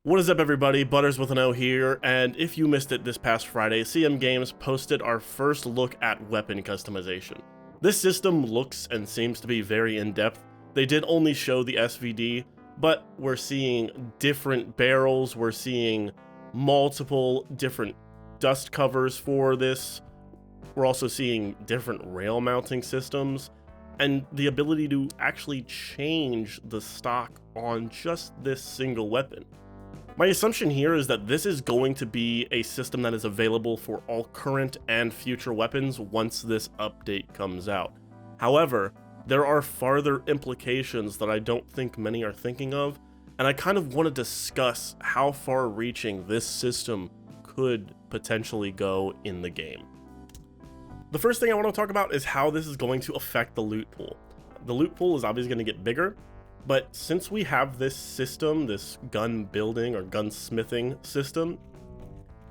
What is up, everybody? Butters with an O here, and if you missed it this past Friday, CM Games posted our first look at weapon customization. This system looks and seems to be very in-depth. They did only show the SVD, but we're seeing different barrels, we're seeing multiple different dust covers for this, we're also seeing different rail mounting systems, and the ability to actually change the stock on just this single weapon. My assumption here is that this is going to be a system that is available for all current and future weapons once this update comes out. However, there are farther implications that I don't think many are thinking of, and I kind of want to discuss how far-reaching this system could potentially go in the game. The first thing I want to talk about is how this is going to affect the loot pool. The loot pool is obviously going to get bigger, but since we have this system, this gun building or gunsmithing system,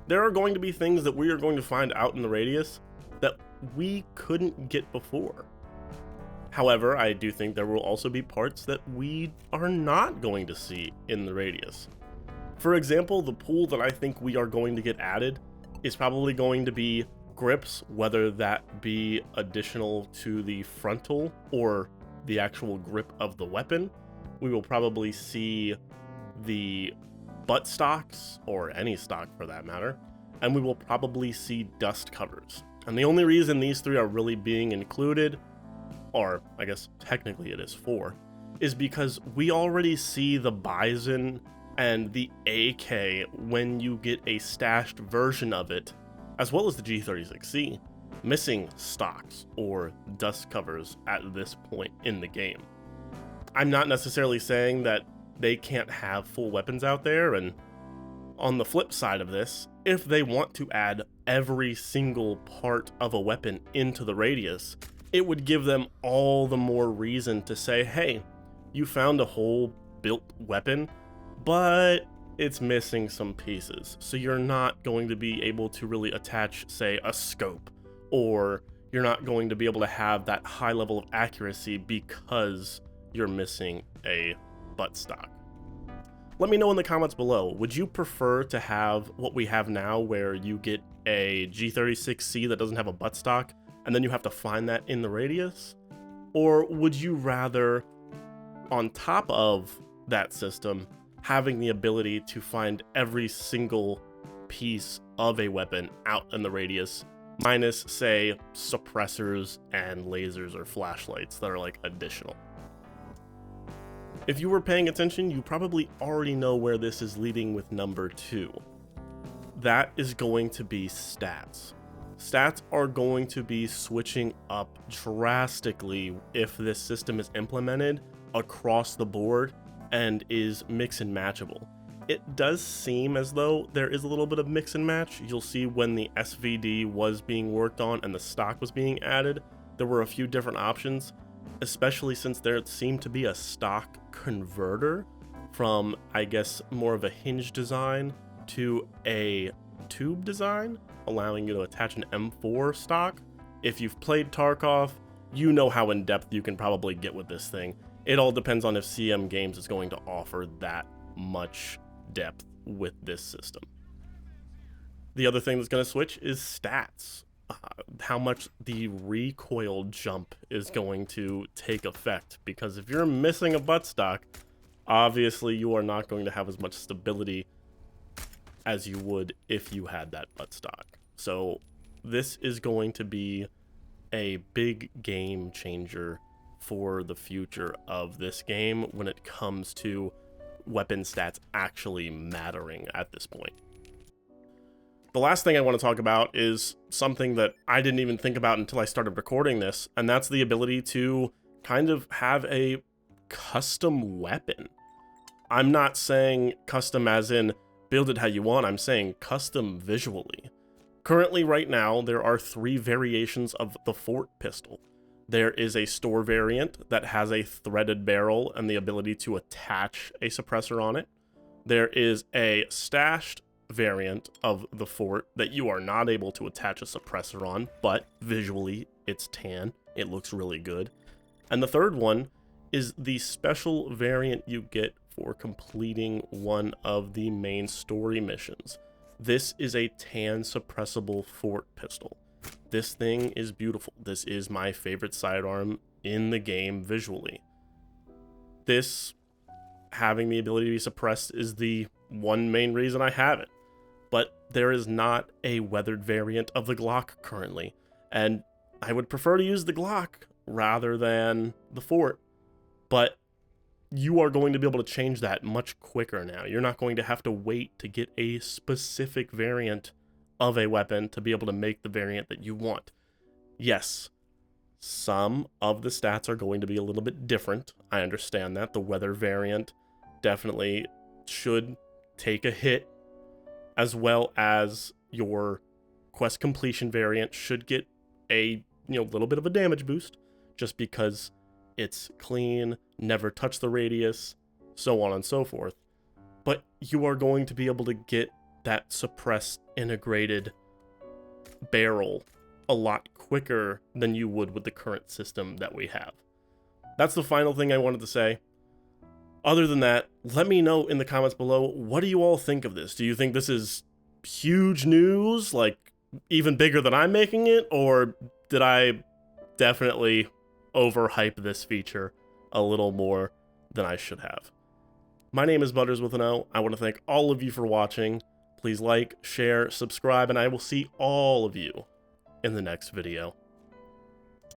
there are going to be things that we are going to find out in the radius that we couldn't get before. However, I do think there will also be parts that we are not going to see in the radius. For example, the pool that I think we are going to get added is probably going to be grips, whether that be additional to the frontal or the actual grip of the weapon. We will probably see the butt stocks, or any stock for that matter, and we will probably see dust covers. And the only reason these three are really being included, or I guess technically it is four, is because we already see the Bison and the AK when you get a stashed version of it, as well as the G36C, missing stocks or dust covers at this point in the game. I'm not necessarily saying that they can't have full weapons out there, and on the flip side of this, if they want to add every single part of a weapon into the radius, it would give them all the more reason to say, hey, you found a whole built weapon, but it's missing some pieces, so you're not going to be able to really attach, say, a scope, or you're not going to be able to have that high level of accuracy because you're missing a butt stock. Let me know in the comments below, would you prefer to have what we have now where you get a G36C that doesn't have a butt stock and then you have to find that in the radius? Or would you rather, on top of that system, having the ability to find every single piece of a weapon out in the radius, minus, say, suppressors and lasers or flashlights that are like additional? If you were paying attention, you probably already know where this is leading with number 2. That is going to be stats. Stats are going to be switching up drastically if this system is implemented across the board and is mix and matchable. It does seem as though there is a little bit of mix and match. You'll see when the SVD was being worked on and the stock was being added, there were a few different options, especially since there seemed to be a stock converter from, I guess, more of a hinge design to a tube design, allowing you to attach an M4 stock. If you've played Tarkov, you know how in depth you can probably get with this thing. It all depends on if CM Games is going to offer that much depth with this system. The other thing that's going to switch is stats. How much the recoil jump is going to take effect, because if you're missing a butt stock, obviously you are not going to have as much stability as you would if you had that butt stock. So this is going to be a big game changer for the future of this game when it comes to weapon stats actually mattering at this point. The last thing I want to talk about is something that I didn't even think about until I started recording this, and that's the ability to kind of have a custom weapon. I'm not saying custom as in build it how you want, I'm saying custom visually. Currently, right now, there are 3 variations of the Fort pistol. There is a store variant that has a threaded barrel and the ability to attach a suppressor on it. There is a stashed variant of the Fort that you are not able to attach a suppressor on, but visually it's tan, it looks really good. And the third one is the special variant you get for completing one of the main story missions. This is a tan suppressible fort pistol. This thing is beautiful. This is my favorite sidearm in the game visually. This having the ability to be suppressed is the one main reason I have it. But there is not a weathered variant of the Glock currently, and I would prefer to use the Glock rather than the fort. But you are going to be able to change that much quicker now. You're not going to have to wait to get a specific variant of a weapon to be able to make the variant that you want. Yes, some of the stats are going to be a little bit different. I understand that. The weather variant definitely should take a hit, as well as your quest completion variant should get a little bit of a damage boost, just because it's clean, never touch the radius, so on and so forth. But you are going to be able to get that suppressed integrated barrel a lot quicker than you would with the current system that we have. That's the final thing I wanted to say. Other than that, let me know in the comments below, what do you all think of this? Do you think this is huge news, like even bigger than I'm making it, or did I definitely overhype this feature a little more than I should have? My name is Butters with an O. I want to thank all of you for watching. Please like, share, subscribe, and I will see all of you in the next video.